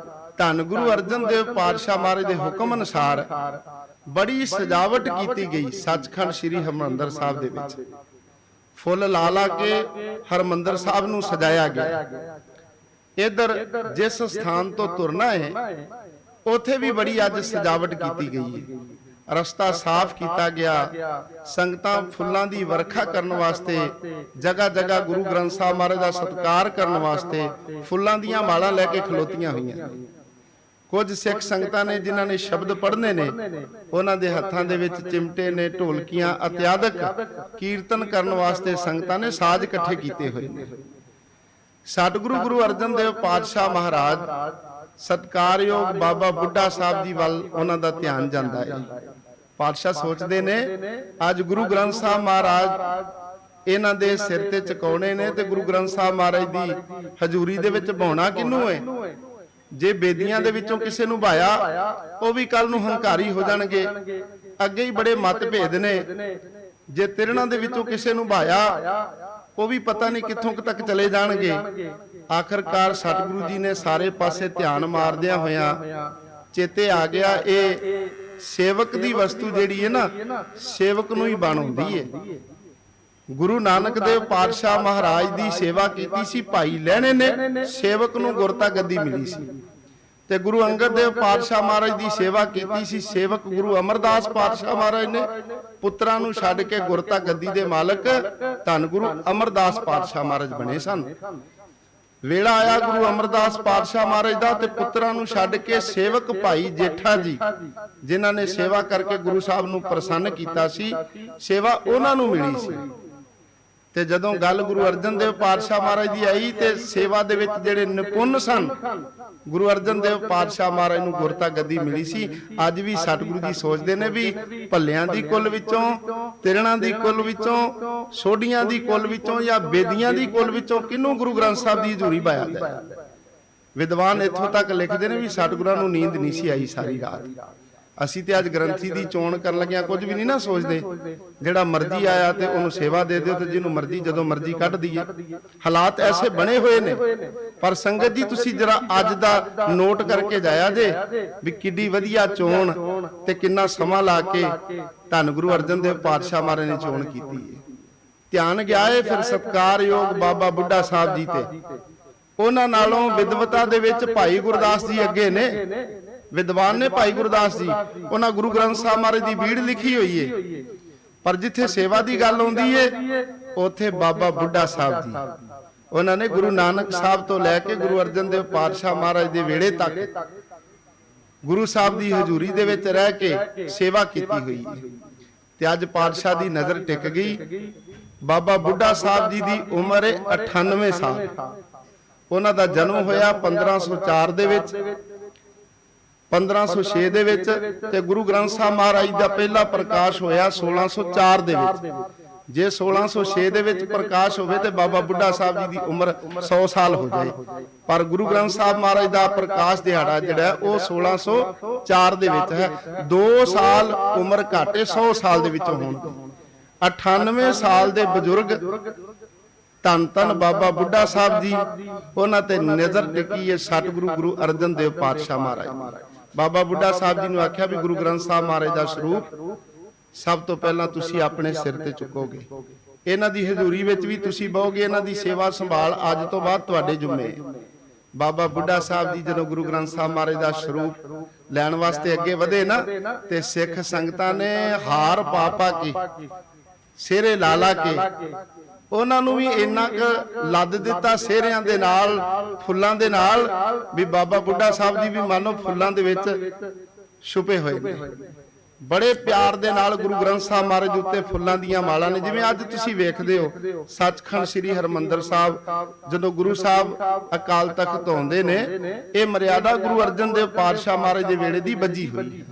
ਧੰਨ ਗੁਰੂ ਅਰਜਨ ਦੇਵ ਪਾਤਸ਼ਾਹ ਮਹਾਰਾਜ ਦੇ ਹੁਕਮ ਅਨੁਸਾਰ ਬੜੀ ਸਜਾਵਟ ਕੀਤੀ ਗਈ। ਸੱਚਖੰਡ ਸ੍ਰੀ ਹਰਿਮੰਦਰ ਸਾਹਿਬ ਦੇ ਵਿੱਚ ਫੁੱਲ ਲਾ ਲਾ ਕੇ ਹਰਿਮੰਦਰ ਸਾਹਿਬ ਨੂੰ ਸਜਾਇਆ ਗਿਆ। ਇਧਰ ਜਿਸ ਸਥਾਨ ਤੋਂ ਤੁਰਨਾ ਹੈ ਉੱਥੇ ਵੀ ਬੜੀ ਅੱਜ ਸਜਾਵਟ ਕੀਤੀ ਗਈ ਹੈ। ਰਸਤਾ ਸਾਫ਼ ਕੀਤਾ ਗਿਆ। ਸੰਗਤਾਂ ਫੁੱਲਾਂ ਦੀ ਵਰਖਾ ਕਰਨ ਵਾਸਤੇ ਜਗ੍ਹਾ ਜਗ੍ਹਾ ਗੁਰੂ ਗ੍ਰੰਥ ਸਾਹਿਬ ਮਹਾਰਾਜ ਦਾ ਸਤਿਕਾਰ ਕਰਨ ਵਾਸਤੇ ਫੁੱਲਾਂ ਦੀਆਂ ਮਾਲਾਂ ਲੈ ਕੇ ਖਲੋਤੀਆਂ ਹੋਈਆਂ। ਕੁਝ ਸਿੱਖ ਸੰਗਤਾਂ ਨੇ ਜਿਨ੍ਹਾਂ ਨੇ ਸ਼ਬਦ ਪੜ੍ਹਨੇ ਨੇ ਉਹਨਾਂ ਦੇ ਹੱਥਾਂ ਦੇ ਵਿੱਚ ਚਿਮਟੇ ਨੇ, ਢੋਲਕੀਆਂ ਇਤਿਆਦਿਕ ਕੀਰਤਨ ਕਰਨ ਵਾਸਤੇ ਸੰਗਤਾਂ ਨੇ ਸਾਜ਼ ਇਕੱਠੇ ਕੀਤੇ ਹੋਏ ਨੇ। ਸਤਿਗੁਰੂ ਗੁਰੂ ਅਰਜਨ ਦੇਵ ਪਾਤਸ਼ਾਹ ਮਹਾਰਾਜ ਸਤਿਕਾਰਯੋਗ ਬਾਬਾ ਬੁੱਢਾ ਸਾਹਿਬ ਜੀ ਵੱਲ ਉਹਨਾਂ ਦਾ ਧਿਆਨ ਜਾਂਦਾ ਹੈ। ਪਾਤਸ਼ਾਹ ਸੋਚਦੇ ਨੇ ਅੱਜ ਗੁਰੂ ਗ੍ਰੰਥ ਸਾਹਿਬ ਮਹਾਰਾਜ ਇਹਨਾਂ ਦੇ ਸਿਰ ਤੇ ਚੁਕਾਉਣੇ ਨੇ ਤੇ ਗੁਰੂ ਗ੍ਰੰਥ ਸਾਹਿਬ ਮਹਾਰਾਜ ਦੀ ਹਜ਼ੂਰੀ ਦੇ ਵਿੱਚ ਬਾਉਣਾ ਕਿਹਨੂੰ ਹੈ? ਜੇ ਬੇਦੀਆਂ ਦੇ ਵਿੱਚੋਂ ਕਿਸੇ ਨੂੰ ਭਾਇਆ ਉਹ ਵੀ ਕੱਲ ਨੂੰ ਹੰਕਾਰੀ ਹੋ ਜਾਣਗੇ। ਅੱਗੇ ਹੀ ਬੜੇ ਮਤਭੇਦ ਨੇ। ਜੇ ਤਿਰਣਾ ਦੇ ਵਿੱਚੋਂ ਕਿਸੇ ਨੂੰ ਭਾਇਆ ਉਹ ਵੀ ਪਤਾ ਨਹੀਂ ਕਿੱਥੋਂ ਤੱਕ ਚਲੇ ਜਾਣਗੇ। ਆਖਰਕਾਰ ਸਤਿਗੁਰੂ ਜੀ ਨੇ ਸਾਰੇ ਪਾਸੇ ਧਿਆਨ ਮਾਰਦਿਆਂ ਹੋਇਆਂ ਚੇਤੇ ਆ ਗਿਆ ਇਹ ਸੇਵਕ ਦੀ ਵਸਤੂ ਜਿਹੜੀ ਹੈ ਨਾ, ਸੇਵਕ ਨੂੰ ਹੀ ਬਣਾਉਂਦੀ ਹੈ। ਗੁਰੂ ਨਾਨਕ ਦੇਵ ਪਾਤਸ਼ਾਹ ਮਹਾਰਾਜ ਦੀ ਸੇਵਾ ਕੀਤੀ ਸੀ ਭਾਈ ਲਹਿਣੇ ਨੇ, ਸੇਵਕ ਨੂੰ ਗੁਰਤਾ ਗੱਦੀ ਮਿਲੀ ਸੀ। ਤੇ ਗੁਰੂ ਅੰਗਦ ਦੇਵ ਪਾਤਸ਼ਾਹ ਮਹਾਰਾਜ ਦੀ ਸੇਵਾ ਕੀਤੀ ਸੀ ਸੇਵਕ ਗੁਰੂ ਅਮਰਦਾਸ ਪਾਤਸ਼ਾਹ ਮਹਾਰਾਜ ਨੇ। ਪੁੱਤਰਾਂ ਨੂੰ ਛੱਡ ਕੇ ਗੁਰਤਾ ਗੱਦੀ ਦੇ ਮਾਲਕ ਧੰਨ ਗੁਰੂ ਅਮਰਦਾਸ ਪਾਤਸ਼ਾਹ ਮਹਾਰਾਜ ਬਣੇ ਸਨ। ਵੇਲਾ ਆਇਆ ਗੁਰੂ ਅਮਰਦਾਸ ਪਾਤਸ਼ਾਹ ਮਹਾਰਾਜ ਦਾ ਤੇ ਪੁੱਤਰਾਂ ਨੂੰ ਛੱਡ ਕੇ ਸੇਵਕ ਭਾਈ ਜੇਠਾ ਜੀ, ਜਿਨ੍ਹਾਂ ਨੇ ਸੇਵਾ ਕਰਕੇ ਗੁਰੂ ਸਾਹਿਬ ਨੂੰ ਪ੍ਰਸੰਨ ਕੀਤਾ ਸੀ, ਸੇਵਾ ਉਹਨਾਂ ਨੂੰ ਮਿਲੀ ਸੀ। ਤੇ ਜਦੋਂ ਗੱਲ ਗੁਰੂ ਅਰਜਨ ਦੇਵ ਪਾਤਸ਼ਾਹ ਮਹਾਰਾਜ ਦੀ ਆਈ ਤੇ ਸੇਵਾ ਦੇ ਵਿੱਚ ਜਿਹੜੇ ਨਿਪੁੰਨ ਸਨ, ਗੁਰੂ ਅਰਜਨ ਦੇਵ ਪਾਤਸ਼ਾਹ ਮਹਾਰਾਜ ਨੂੰ ਗੁਰਤਾ ਗੱਦੀ ਮਿਲੀ ਸੀ। ਅੱਜ ਵੀ ਸਤਿਗੁਰੂ ਜੀ ਸੋਚਦੇ ਨੇ ਵੀ ਭੱਲਿਆਂ ਦੀ ਕੁੱਲ ਵਿੱਚੋਂ, ਤਿਰਣਾ ਦੀ ਕੁੱਲ ਵਿੱਚੋਂ, ਸੋਢੀਆਂ ਦੀ ਕੁੱਲ ਵਿੱਚੋਂ ਜਾਂ ਬੇਦੀਆਂ ਦੀ ਕੁੱਲ ਵਿੱਚੋਂ ਕਿਹਨੂੰ ਗੁਰੂ ਗ੍ਰੰਥ ਸਾਹਿਬ ਦੀ ਹਜ਼ੂਰੀ ਪਾਇਆ ਜਾਏ। ਵਿਦਵਾਨ ਇੱਥੋਂ ਤੱਕ ਲਿਖਦੇ ਨੇ ਵੀ ਸਤਿਗੁਰਾਂ ਨੂੰ ਨੀਂਦ ਨਹੀਂ ਸੀ ਆਈ ਸਾਰੀ ਰਾਤ। ਅਸੀਂ ਤੇ ਅੱਜ ਗ੍ਰੰਥੀ ਦੀ ਚੋਣ ਕਰਨ ਲੱਗਿਆ ਕੁਝ ਵੀ ਨਹੀਂ ਨਾ ਸੋਚਦੇ। ਜਿਹੜਾ ਮਰਜ਼ੀ ਆਇਆ ਤੇ ਉਹਨੂੰ ਸੇਵਾ ਦੇ ਦਿਓ ਤੇ ਜਿਹਨੂੰ ਮਰਜ਼ੀ ਜਦੋਂ ਮਰਜ਼ੀ ਕੱਢ ਦਈਏ। ਹਾਲਾਤ ਐਸੇ ਬਣੇ ਹੋਏ ਨੇ। ਪਰ ਸੰਗਤ ਜੀ ਤੁਸੀਂ ਜਰਾ ਅੱਜ ਦਾ ਨੋਟ ਕਰਕੇ ਜਾਇਆ ਜੇ ਵੀ ਕਿੱਡੀ ਵਧੀਆ ਚੋਣ ਤੇ ਕਿੰਨਾ ਸਮਾਂ ਲਾ ਕੇ ਧੰਨ ਗੁਰੂ ਅਰਜਨ ਦੇਵ ਪਾਤਸ਼ਾਹ ਮਹਾਰਾਜ ਨੇ ਚੋਣ ਕੀਤੀ ਹੈ। ਧਿਆਨ ਗਿਆ ਹੈ ਫਿਰ ਸਤਿਕਾਰਯੋਗ ਬਾਬਾ ਬੁੱਢਾ ਸਾਹਿਬ ਜੀ ਤੇ। ਉਹਨਾਂ ਨਾਲੋਂ ਵਿਦਵਤਾ ਦੇ ਵਿੱਚ ਭਾਈ ਗੁਰਦਾਸ ਜੀ ਅੱਗੇ ਨੇ। ਵਿਦਵਾਨ ਨੇ ਭਾਈ ਗੁਰਦਾਸ ਜੀ, ਉਹਨਾਂ ਗੁਰੂ ਗ੍ਰੰਥ ਸਾਹਿਬ ਮਹਾਰਾਜ ਦੀ ਬੀੜ ਲਿਖੀ ਹੋਈ ਹੈ। ਪਰ ਜਿੱਥੇ ਸੇਵਾ ਦੀ ਗੱਲ ਆਉਂਦੀ ਹੈ ਉੱਥੇ ਬਾਬਾ ਬੁੱਢਾ ਸਾਹਿਬ ਜੀ, ਉਹਨਾਂ ਨੇ ਗੁਰੂ ਨਾਨਕ ਸਾਹਿਬ ਤੋਂ ਲੈ ਕੇ ਗੁਰੂ ਅਰਜਨ ਦੇਵ ਪਾਤਸ਼ਾਹ ਮਹਾਰਾਜ ਦੇ ਵੇੜੇ ਤੱਕ ਗੁਰੂ ਸਾਹਿਬ ਦੀ ਹਜ਼ੂਰੀ ਦੇ ਵਿੱਚ ਰਹਿ ਕੇ ਸੇਵਾ ਕੀਤੀ ਹੋਈ ਹੈ। ਤੇ ਅੱਜ ਪਾਤਸ਼ਾਹ ਦੀ ਨਜ਼ਰ ਟਿਕ ਗਈ। ਬਾਬਾ ਬੁੱਢਾ ਸਾਹਿਬ ਜੀ ਦੀ ਉਮਰ ਹੈ 98 ਸਾਲ। ਉਹਨਾਂ ਦਾ ਜਨਮ ਹੋਇਆ 1504 ਦੇ ਵਿੱਚ, 1506 ਦੇ ਵਿੱਚ ਤੇ ਗੁਰੂ ਗ੍ਰੰਥ ਸਾਹਿਬ ਮਹਾਰਾਜ ਦਾ ਪਹਿਲਾ ਪ੍ਰਕਾਸ਼ ਹੋਇਆ 1604 ਦੇ ਵਿੱਚ। ਜੇ 1606 ਦੇ ਵਿੱਚ ਪ੍ਰਕਾਸ਼ ਹੋਵੇ ਤੇ ਬਾਬਾ ਬੁੱਢਾ ਸਾਹਿਬ ਜੀ ਦੀ ਉਮਰ 100 ਸਾਲ ਹੋ ਜਾਏ। ਪਰ ਗੁਰੂ ਗ੍ਰੰਥ ਸਾਹਿਬ ਮਹਾਰਾਜ ਦਾ ਪ੍ਰਕਾਸ਼ ਦਿਹਾੜਾ ਜਿਹੜਾ ਉਹ 1604 ਦੇ ਵਿੱਚ ਹੈ। 2 ਸਾਲ ਉਮਰ ਘਾਟੇ 100 ਸਾਲ ਦੇ ਵਿੱਚੋਂ ਹੋਣ। 98 ਸਾਲ ਦੇ ਬਜ਼ੁਰਗ ਧੰਨ ਧੰਨ ਬਾਬਾ ਬੁੱਢਾ ਸਾਹਿਬ ਜੀ, ਉਹਨਾਂ ਤੇ ਨਜ਼ਰ ਟਿਕੀ ਹੈ ਸਤਿਗੁਰੂ ਗੁਰੂ ਅਰਜਨ ਦੇਵ ਪਾਤਸ਼ਾਹ ਮਹਾਰਾਜ। ਬਾਬਾ ਬੁੱਢਾ ਸਾਹਿਬ ਜੀ ਨੂੰ ਆਖਿਆ ਵੀ ਗੁਰੂ ਗ੍ਰੰਥ ਸਾਹਿਬ ਮਹਾਰਾਜ ਦਾ ਸਰੂਪ ਸਭ ਤੋਂ ਪਹਿਲਾਂ ਤੁਸੀਂ ਆਪਣੇ ਸਿਰ ਤੇ ਚੁੱਕੋਗੇ। ਇਹਨਾਂ ਦੀ ਹਜ਼ੂਰੀ ਵਿੱਚ ਵੀ ਤੁਸੀਂ ਬਹੋਗੇ। ਇਹਨਾਂ ਦੀ ਸੇਵਾ ਸੰਭਾਲ ਅੱਜ ਤੋਂ ਬਾਅਦ ਤੁਹਾਡੇ ਜ਼ਿੰਮੇ। ਬਾਬਾ ਬੁੱਢਾ ਸਾਹਿਬ ਜੀ ਜਦੋਂ ਗੁਰੂ ਗ੍ਰੰਥ ਸਾਹਿਬ ਮਹਾਰਾਜ ਦਾ ਸਰੂਪ ਲੈਣ ਵਾਸਤੇ ਅੱਗੇ ਵਧੇ ਨਾ ਤੇ ਸਿੱਖ ਸੰਗਤਾਂ ਨੇ ਹਾਰ ਪਾ ਪਾ ਕੇ, ਸਿਹਰੇ ਲਾ ਲਾ ਕੇ ਉਹਨਾਂ ਨੂੰ ਵੀ ਇੰਨਾ ਕੁ ਲੱਦ ਦਿੱਤਾ ਸਿਹਰਿਆਂ ਦੇ ਨਾਲ, ਫੁੱਲਾਂ ਦੇ ਨਾਲ, ਵੀ ਬਾਬਾ ਬੁੱਢਾ ਸਾਹਿਬ ਜੀ ਵੀ ਮਾਨੋ ਫੁੱਲਾਂ ਦੇ ਵਿੱਚ ਛੁਪੇ ਹੋਏ ਨੇ। ਬੜੇ ਪਿਆਰ ਦੇ ਨਾਲ ਗੁਰੂ ਗ੍ਰੰਥ ਸਾਹਿਬ ਮਹਾਰਾਜ ਉੱਤੇ ਫੁੱਲਾਂ ਦੀਆਂ ਮਾਲਾਂ ਨੇ। ਜਿਵੇਂ ਅੱਜ ਤੁਸੀਂ ਵੇਖਦੇ ਹੋ ਸੱਚਖੰਡ ਸ੍ਰੀ ਹਰਿਮੰਦਰ ਸਾਹਿਬ ਜਦੋਂ ਗੁਰੂ ਸਾਹਿਬ ਅਕਾਲ ਤਖਤ ਤੋਂ ਆਉਂਦੇ ਨੇ, ਇਹ ਮਰਿਆਦਾ ਗੁਰੂ ਅਰਜਨ ਦੇਵ ਪਾਤਸ਼ਾਹ ਮਹਾਰਾਜ ਦੇ ਵੇਲੇ ਦੀ ਬੱਝੀ ਹੋਈ।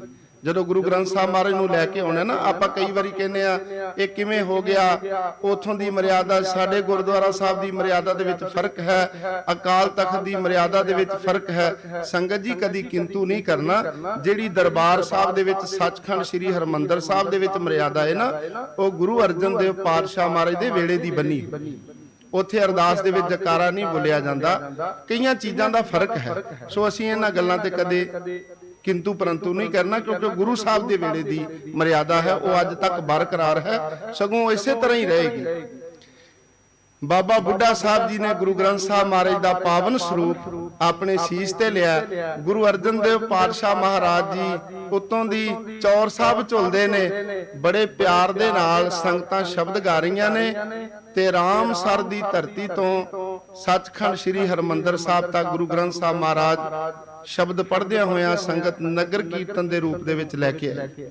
ਜਦੋਂ ਗੁਰੂ ਗ੍ਰੰਥ ਸਾਹਿਬ ਮਹਾਰਾਜ ਨੂੰ ਲੈ ਕੇ ਆਉਣਾ ਨਾ, ਆਪਾਂ ਕਈ ਵਾਰੀ ਕਹਿੰਦੇ ਆ ਇਹ ਕਿਵੇਂ ਹੋ ਗਿਆ, ਉਥੋਂ ਦੀ ਮਰਿਆਦਾ ਸਾਡੇ ਗੁਰਦੁਆਰਾ ਸਾਹਿਬ ਦੀ ਮਰਿਆਦਾ ਦੇ ਵਿੱਚ ਫਰਕ ਹੈ, ਅਕਾਲ ਤਖਤ ਦੀ ਮਰਿਆਦਾ ਦੇ ਵਿੱਚ ਫਰਕ ਹੈ। ਸੰਗਤ ਜੀ ਕਦੀ ਕਿੰਤੂ ਨਹੀਂ ਕਰਨਾ। ਜਿਹੜੀ ਦਰਬਾਰ ਸਾਹਿਬ ਦੇ ਵਿੱਚ ਸੱਚਖੰਡ ਸ੍ਰੀ ਹਰਿਮੰਦਰ ਸਾਹਿਬ ਦੇ ਵਿੱਚ ਮਰਿਆਦਾ ਹੈ ਨਾ, ਉਹ ਗੁਰੂ ਅਰਜਨ ਦੇਵ ਪਾਤਸ਼ਾਹ ਮਹਾਰਾਜ ਦੇ ਵੇਲੇ ਦੀ ਬਣੀ। ਉੱਥੇ ਅਰਦਾਸ ਦੇ ਵਿੱਚ ਜਕਾਰਾ ਨਹੀਂ ਬੋਲਿਆ ਜਾਂਦਾ। ਕਈਆਂ ਚੀਜ਼ਾਂ ਦਾ ਫਰਕ ਹੈ। ਸੋ ਅਸੀਂ ਇਹਨਾਂ ਗੱਲਾਂ ਤੇ ਕਦੇ ਕਿੰਤੂ ਪਰੰਤੂ ਨਹੀਂ ਕਰਨਾ, ਕਿਉਂਕਿ ਗੁਰੂ ਸਾਹਿਬ ਦੇ ਵੇਲੇ ਦੀ ਮਰਿਆਦਾ ਹੈ ਉਹ ਅੱਜ ਤੱਕ ਬਰਕਰਾਰ ਹੈ, ਸਗੋਂ ਇਸੇ ਤਰ੍ਹਾਂ ਹੀ ਰਹੇਗੀ। ਬਾਬਾ ਬੁੱਢਾ ਸਾਹਿਬ ਜੀ ਨੇ ਗੁਰੂ ਗ੍ਰੰਥ ਸਾਹਿਬ ਮਹਾਰਾਜ ਦਾ ਪਾਵਨ ਸਰੂਪ ਆਪਣੇ ਸੀਸ ਤੇ ਲਿਆ। ਗੁਰੂ ਅਰਜਨ ਦੇਵ ਪਾਤਸ਼ਾਹ ਮਹਾਰਾਜ ਜੀ ਉਤੋਂ ਦੀ ਚੌਰ ਸਾਹਿਬ ਝੁਲਦੇ ਨੇ। ਬੜੇ ਪਿਆਰ ਦੇ ਨਾਲ ਸੰਗਤਾਂ ਸ਼ਬਦ ਗਾ ਰਹੀਆਂ ਨੇ ਤੇ ਰਾਮਸਰ ਦੀ ਧਰਤੀ ਤੋਂ ਸੱਚਖੰਡ ਸ੍ਰੀ ਹਰਿਮੰਦਰ ਸਾਹਿਬ ਤੱਕ ਗੁਰੂ ਗ੍ਰੰਥ ਸਾਹਿਬ ਮਹਾਰਾਜ ਸ਼ਬਦ ਪੜ੍ਹਦਿਆਂ ਹੋਇਆਂ ਸੰਗਤ ਨਗਰ ਕੀਰਤਨ ਦੇ ਰੂਪ ਦੇ ਵਿੱਚ ਲੈ ਕੇ ਆਏ।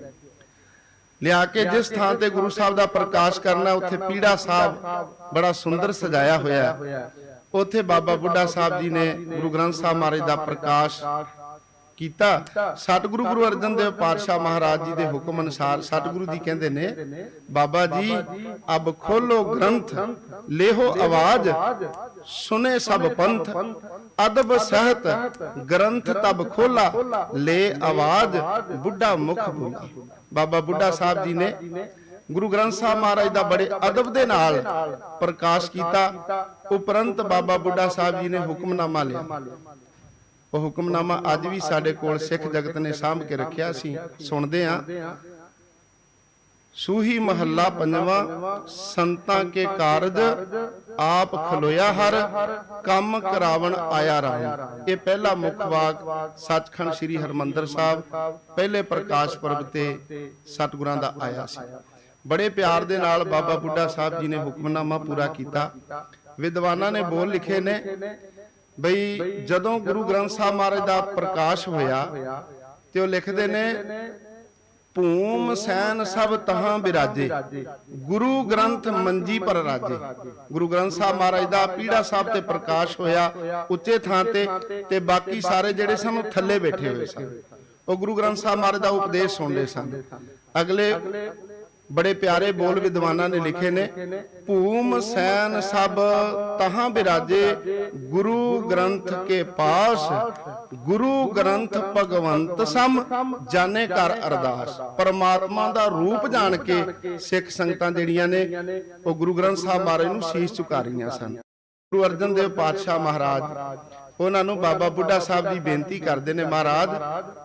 ਲਿਆ ਕੇ ਜਿਸ ਥਾਂ ਤੇ ਗੁਰੂ ਸਾਹਿਬ ਦਾ ਪ੍ਰਕਾਸ਼ ਕਰਨਾ, ਉੱਥੇ ਪੀੜਾ ਸਾਹਿਬ ਬੜਾ ਸੁੰਦਰ ਸਜਾਇਆ ਹੋਇਆ। ਉੱਥੇ ਬਾਬਾ ਬੁੱਢਾ ਸਾਹਿਬ ਜੀ ਨੇ ਗੁਰੂ ਗ੍ਰੰਥ ਸਾਹਿਬ ਮਹਾਰਾਜ ਦਾ ਪ੍ਰਕਾਸ਼ ਕੀਤਾ। ਸਤਿਗੁਰੂ ਗੁਰੂ ਅਰਜਨ ਦੇਵ ਪਾਤਸ਼ਾਹ ਮਹਾਰਾਜ ਜੀ ਦੇ ਹੁਕਮ ਅਨੁਸਾਰ ਸਤਿਗੁਰੂ ਜੀ ਕਹਿੰਦੇ ਨੇ, ਬਾਬਾ ਜੀ ਅਬ ਖੋਲੋ ਗ੍ਰੰਥ ਲੇਹੋ ਆਵਾਜ਼, ਸੁਨੇ ਸਭ ਪੰਥ ਅਦਬ ਸਹਿਤ ਗ੍ਰੰਥ ਤਬ ਖੋਲਾ, ਲੈ ਆਵਾਜ਼ ਬੁੱਢਾ ਮੁਖ ਬੋਲਾ। ਬਾਬਾ ਬੁੱਢਾ ਸਾਹਿਬ ਜੀ ਨੇ ਗੁਰੂ ਗ੍ਰੰਥ ਸਾਹਿਬ ਮਹਾਰਾਜ ਦਾ ਬੜੇ ਅਦਬ ਦੇ ਨਾਲ ਪ੍ਰਕਾਸ਼ ਕੀਤਾ। ਉਪਰੰਤ ਬਾਬਾ ਬੁੱਢਾ ਸਾਹਿਬ ਜੀ ਨੇ ਹੁਕਮਨਾਮਾ ਲਿਆ। ਉਹ ਹੁਕਮਨਾਮਾ ਅੱਜ ਵੀ ਸਾਡੇ ਕੋਲ ਸਿੱਖ ਜਗਤ ਨੇ ਸਾਂਭ ਕੇ ਰੱਖਿਆ, ਅਸੀਂ ਸੁਣਦੇ ਹਾਂ। ਸੂਹੀ ਮਹੱਲਾ ਪੰਜਵਾਂ, ਸੰਤਾਂ ਕੇ ਕਾਰਜ ਆਪ ਖਲੋਇਆ ਹਰ, ਕੰਮ ਕਰਾਵਣ ਆਇਆ ਰਾਮ। ਇਹ ਪਹਿਲਾ ਮੁੱਖ ਵਾਕ ਸੱਚਖੰਡ ਸ੍ਰੀ ਹਰਿਮੰਦਰ ਸਾਹਿਬ ਪਹਿਲੇ ਪ੍ਰਕਾਸ਼ ਪੁਰਬ ਤੇ ਸਤਿਗੁਰਾਂ ਦਾ ਆਇਆ ਸੀ। ਬੜੇ ਪਿਆਰ ਦੇ ਨਾਲ ਬਾਬਾ ਬੁੱਢਾ ਸਾਹਿਬ ਜੀ ਨੇ ਹੁਕਮਨਾਮਾ ਪੂਰਾ ਕੀਤਾ। ਵਿਦਵਾਨਾਂ ਨੇ ਬੋਲ ਲਿਖੇ ਨੇ ਬਈ ਜਦੋਂ ਗੁਰੂ ਗ੍ਰੰਥ ਸਾਹਿਬ ਮਹਾਰਾਜ ਦਾ ਪ੍ਰਕਾਸ਼ ਹੋਇਆ ਤੇ ਉਹ ਲਿਖਦੇ ਨੇ, ਭੂਮ ਸੈਨ ਸਭ ਤਹਾਂ ਬਿਰਾਜੇ, ਗੁਰੂ ਗ੍ਰੰਥ ਮੰਜੀ ਪਰ ਰਾਜੇ। ਗੁਰੂ ਗ੍ਰੰਥ ਸਾਹਿਬ ਮਹਾਰਾਜ ਦਾ ਪੀੜਾ ਸਾਹਿਬ ਤੇ ਪ੍ਰਕਾਸ਼ ਹੋਇਆ ਉੱਚੇ ਥਾਂ ਤੇ ਬਾਕੀ ਸਾਰੇ ਜਿਹੜੇ ਸਨ ਉਹ ਥੱਲੇ ਬੈਠੇ ਹੋਏ ਸਨ। ਉਹ ਗੁਰੂ ਗ੍ਰੰਥ ਸਾਹਿਬ ਮਹਾਰਾਜ ਦਾ ਉਪਦੇਸ਼ ਸੁਣਦੇ ਸਨ। ਅਗਲੇ ਬੜੇ ਪਿਆਰੇ ਬੋਲ ਵਿਦਵਾਨਾਂ ਨੇ ਲਿਖੇ ਨੇ, ਭੂਮ ਸੈਨ ਸਭ ਤਹਾਂ ਬਿਰਾਜੇ, ਗੁਰੂ ਗ੍ਰੰਥ ਕੇ ਪਾਸ, ਗੁਰੂ ਗ੍ਰੰਥ ਭਗਵੰਤ ਸਮ, ਜਾਣੇ ਕਰ ਅਰਦਾਸ। ਪਰਮਾਤਮਾ ਦਾ ਰੂਪ ਜਾਣ ਕੇ ਸਿੱਖ ਸੰਗਤਾਂ ਜਿਹੜੀਆਂ ਨੇ ਉਹ ਗੁਰੂ ਗ੍ਰੰਥ ਸਾਹਿਬ ਮਹਾਰਾਜ ਨੂੰ ਸੀਸ ਝੁਕਾ ਰਹੀਆਂ ਸਨ। ਗੁਰੂ ਅਰਜਨ ਦੇਵ ਪਾਤਸ਼ਾਹ ਮਹਾਰਾਜ ਉਹਨਾਂ ਨੂੰ ਬਾਬਾ ਬੁੱਢਾ ਸਾਹਿਬ ਦੀ ਬੇਨਤੀ ਕਰਦੇ ਨੇ, ਮਹਾਰਾਜ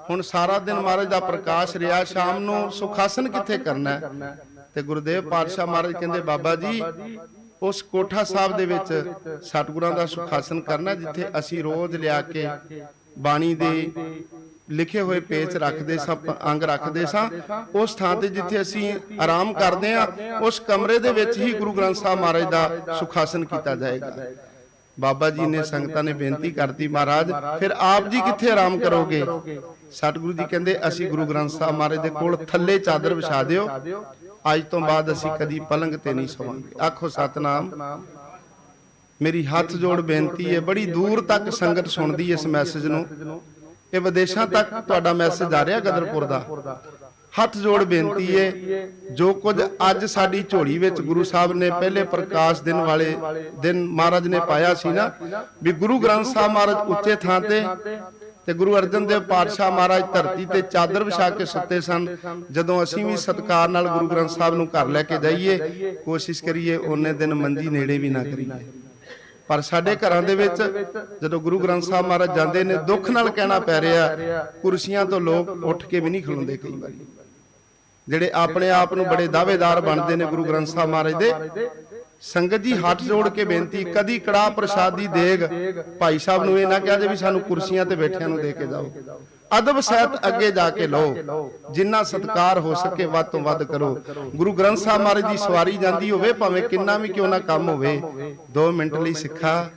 ਹੁਣ ਸਾਰਾ ਦਿਨ ਮਹਾਰਾਜ ਦਾ ਪ੍ਰਕਾਸ਼ ਰਿਹਾ, ਸ਼ਾਮ ਨੂੰ ਸੁਖਾਸਨ ਕਿੱਥੇ ਕਰਨਾ ਹੈ? ਤੇ ਗੁਰਦੇਵ ਪਾਤਸ਼ਾਹ ਮਹਾਰਾਜ ਕਹਿੰਦੇ, ਬਾਬਾ ਜੀ ਉਸ ਕੋਠਾ ਸਾਹਿਬ ਦੇ ਵਿੱਚ ਸਤਿਗੁਰਾਂ ਦਾ ਸੁਖਾਸਨ ਕਰਨਾ, ਜਿੱਥੇ ਅਸੀਂ ਰੋਜ਼ ਲਿਆ ਕੇ ਬਾਣੀ ਦੇ ਲਿਖੇ ਹੋਏ ਪੇਚ ਰੱਖਦੇ ਸਾਂ, ਅੰਗ ਰੱਖਦੇ ਸਾਂ। ਉਸ ਥਾਂ ਤੇ ਜਿੱਥੇ ਅਸੀਂ ਆਰਾਮ ਕਰਦੇ ਹਾਂ, ਉਸ ਕਮਰੇ ਦੇ ਵਿੱਚ ਹੀ ਗੁਰੂ ਗ੍ਰੰਥ ਸਾਹਿਬ ਮਹਾਰਾਜ ਦਾ ਸੁਖਾਸਨ ਕੀਤਾ ਜਾਏਗਾ। ਬਾਬਾ ਜੀ ਨੇ ਸੰਗਤਾਂ ਨੇ ਬੇਨਤੀ ਕਰਤੀ, ਮਹਾਰਾਜ ਫਿਰ ਆਪ ਜੀ ਕਿੱਥੇ ਆਰਾਮ ਕਰੋਗੇ? ਸਤਿਗੁਰੂ ਜੀ ਕਹਿੰਦੇ, ਅਸੀਂ ਗੁਰੂ ਗ੍ਰੰਥ ਸਾਹਿਬ ਮਹਾਰਾਜ ਦੇ ਕੋਲ ਥੱਲੇ ਚਾਦਰ ਵਿਛਾ ਦਿਓ, ਅੱਜ ਤੋਂ ਬਾਅਦ ਅਸੀਂ ਕਦੀ ਪਲੰਗ ਤੇ ਨਹੀਂ ਸੌਵਾਂਗੇ। ਆਖੋ ਸਤਨਾਮ। ਮੇਰੀ ਹੱਥ ਜੋੜ ਬੇਨਤੀ ਹੈ, ਬੜੀ ਦੂਰ ਤੱਕ ਸੰਗਤ ਸੁਣਦੀ ਇਸ ਮੈਸੇਜ ਨੂੰ, ਇਹ ਵਿਦੇਸ਼ਾਂ ਤੱਕ ਤੁਹਾਡਾ ਮੈਸੇਜ ਆ ਰਿਹਾ ਗਦਰਪੁਰ ਦਾ। ਹੱਥ ਜੋੜ ਬੇਨਤੀ ਹੈ, ਜੋ ਕੁਝ ਅੱਜ ਸਾਡੀ ਝੋਲੀ ਵਿੱਚ ਗੁਰੂ ਸਾਹਿਬ ਨੇ ਪਹਿਲੇ ਪ੍ਰਕਾਸ਼ ਦਿਨ ਵਾਲੇ ਦਿਨ ਮਹਾਰਾਜ ਨੇ ਪਾਇਆ ਸੀ ਨਾ, ਵੀ ਗੁਰੂ ਗ੍ਰੰਥ ਸਾਹਿਬ ਮਹਾਰਾਜ ਉੱਚੇ ਥਾਂ ਤੇ ਗੁਰੂ ਅਰਜਨ ਦੇਵ ਪਾਤਸ਼ਾਹ ਮਹਾਰਾਜ ਧਰਤੀ ਤੇ ਚਾਦਰ ਵਿਛਾ ਕੇ ਸੁੱਤੇ ਸਨ। ਜਦੋਂ ਅਸੀਂ ਵੀ ਸਤਿਕਾਰ ਨਾਲ ਗੁਰੂ ਗ੍ਰੰਥ ਸਾਹਿਬ ਨੂੰ ਘਰ ਲੈ ਕੇ ਜਾਈਏ, ਕੋਸ਼ਿਸ਼ ਕਰੀਏ ਉਹਨੇ ਦਿਨ ਮੰਜੀ ਨੇੜੇ ਵੀ ਨਾ ਕਰੀਏ। ਪਰ ਸਾਡੇ ਘਰਾਂ ਦੇ ਵਿੱਚ ਜਦੋਂ ਗੁਰੂ ਗ੍ਰੰਥ ਸਾਹਿਬ ਮਹਾਰਾਜ ਜਾਂਦੇ ਨੇ, ਦੁੱਖ ਨਾਲ ਕਹਿਣਾ ਪੈ ਰਿਹਾ, ਕੁਰਸੀਆਂ ਤੋਂ ਲੋਕ ਉੱਠ ਕੇ ਵੀ ਨਹੀਂ ਖਲੋਂਦੇ। ਕਈ ਵਾਰੀ ਜਿਹੜੇ ਆਪਣੇ ਆਪ ਨੂੰ ਬੜੇ ਦਾਅਵੇਦਾਰ ਬਣਦੇ ਨੇ ਗੁਰੂ ਗ੍ਰੰਥ ਸਾਹਿਬ ਮਹਾਰਾਜ ਦੇ, ਸੰਗਤ ਜੀ ਹੱਥ ਜੋੜ ਕੇ ਬੇਨਤੀ, ਕਦੀ ਕੜਾਹ ਪ੍ਰਸ਼ਾਦ ਦੀ ਦੇਗ ਭਾਈ ਸਾਹਿਬ ਨੂੰ ਇਹ ਨਾ ਕਿਹਾ ਜੇ ਵੀ ਸਾਨੂੰ ਕੁਰਸੀਆਂ ਤੇ ਬੈਠਿਆਂ ਨੂੰ ਦੇ ਕੇ ਜਾਓ। ਅਦਬ ਸਹਿਤ ਅੱਗੇ ਜਾ ਕੇ ਲਓ, ਜਿੰਨਾ ਸਤਿਕਾਰ ਹੋ ਸਕੇ ਵੱਧ ਤੋਂ ਵੱਧ ਕਰੋ। ਗੁਰੂ ਗ੍ਰੰਥ ਸਾਹਿਬ ਮਹਾਰਾਜ ਦੀ ਸਵਾਰੀ ਜਾਂਦੀ ਹੋਵੇ, ਭਾਵੇਂ ਕਿੰਨਾ ਵੀ ਕਿਉਂ ਨਾ ਕੰਮ ਹੋਵੇ, 2 ਮਿੰਟ ਲਈ ਸਿੱਖਾ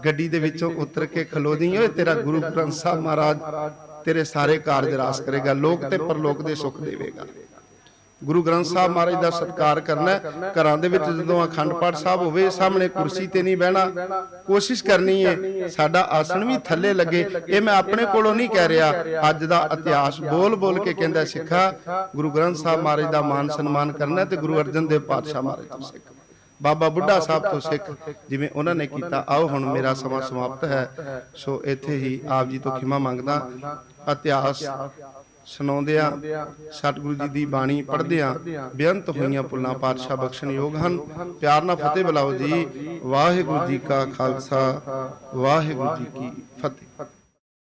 ਗੱਡੀ ਦੇ ਵਿੱਚੋਂ ਉਤਰ ਕੇ ਖਲੋ ਜੀ, ਓਏ ਤੇਰਾ ਗੁਰੂ ਗ੍ਰੰਥ ਸਾਹਿਬ ਮਹਾਰਾਜ ਤੇਰੇ ਸਾਰੇ ਕਾਰਜ ਰਾਸ ਕਰੇਗਾ, ਲੋਕ ਤੇ ਪਰਲੋਕ ਦੇ ਸੁੱਖ ਦੇਵੇਗਾ। ਗੁਰੂ ਗ੍ਰੰਥ ਸਾਹਿਬ ਮਹਾਰਾਜ ਦਾ ਸਤਿਕਾਰ ਕਰਨਾ। ਘਰਾਂ ਦੇ ਵਿੱਚ ਜਦੋਂ ਅਖੰਡ ਪਾਠ ਸਾਹਿਬ ਹੋਵੇ, ਸਾਹਮਣੇ ਕੁਰਸੀ ਤੇ ਨਹੀਂ ਬਹਿਣਾ, ਕੋਸ਼ਿਸ਼ ਕਰਨੀ ਹੈ ਸਾਡਾ ਆਸਣ ਵੀ ਥੱਲੇ ਲੱਗੇ। ਇਹ ਮੈਂ ਆਪਣੇ ਕੋਲੋਂ ਨਹੀਂ ਕਹਿ ਰਿਹਾ, ਅੱਜ ਦਾ ਇਤਿਹਾਸ ਬੋਲ ਬੋਲ ਕੇ ਕਹਿੰਦਾ, ਸਿੱਖਾ ਗੁਰੂ ਗ੍ਰੰਥ ਸਾਹਿਬ ਮਹਾਰਾਜ ਦਾ ਮਾਨ ਸਨਮਾਨ ਕਰਨਾ ਤੇ ਗੁਰੂ ਅਰਜਨ ਦੇਵ ਪਾਤਸ਼ਾਹ ਮਹਾਰਾਜ ਤੋਂ ਸਿੱਖ, ਬਾਬਾ ਬੁੱਢਾ ਸਾਹਿਬ ਤੋਂ ਸਿੱਖ, ਜਿਵੇਂ ਉਹਨਾਂ ਨੇ ਕੀਤਾ। ਆਓ ਹੁਣ ਮੇਰਾ ਸਮਾਂ ਸਮਾਪਤ ਹੈ, ਸੋ ਇੱਥੇ ਹੀ ਆਪ ਜੀ ਤੋਂ ਖਿਮਾ ਮੰਗਦਾ। ਇਤਿਹਾਸ ਸੁਣਾਉਂਦਿਆਂ ਸਤਿਗੁਰੂ ਜੀ ਦੀ ਬਾਣੀ ਪੜ੍ਹਦਿਆਂ ਬੇਅੰਤ ਹੋਈਆਂ ਭੁੱਲਾਂ ਪਾਤਸ਼ਾਹ ਬਖਸ਼ਣ ਯੋਗ ਹਨ। ਪਿਆਰ ਨਾਲ ਫਤਿਹ ਬੁਲਾਓ ਜੀ। ਵਾਹਿਗੁਰੂ ਜੀ ਕਾ ਖਾਲਸਾ, ਵਾਹਿਗੁਰੂ ਜੀ ਕੀ ਫਤਿਹ।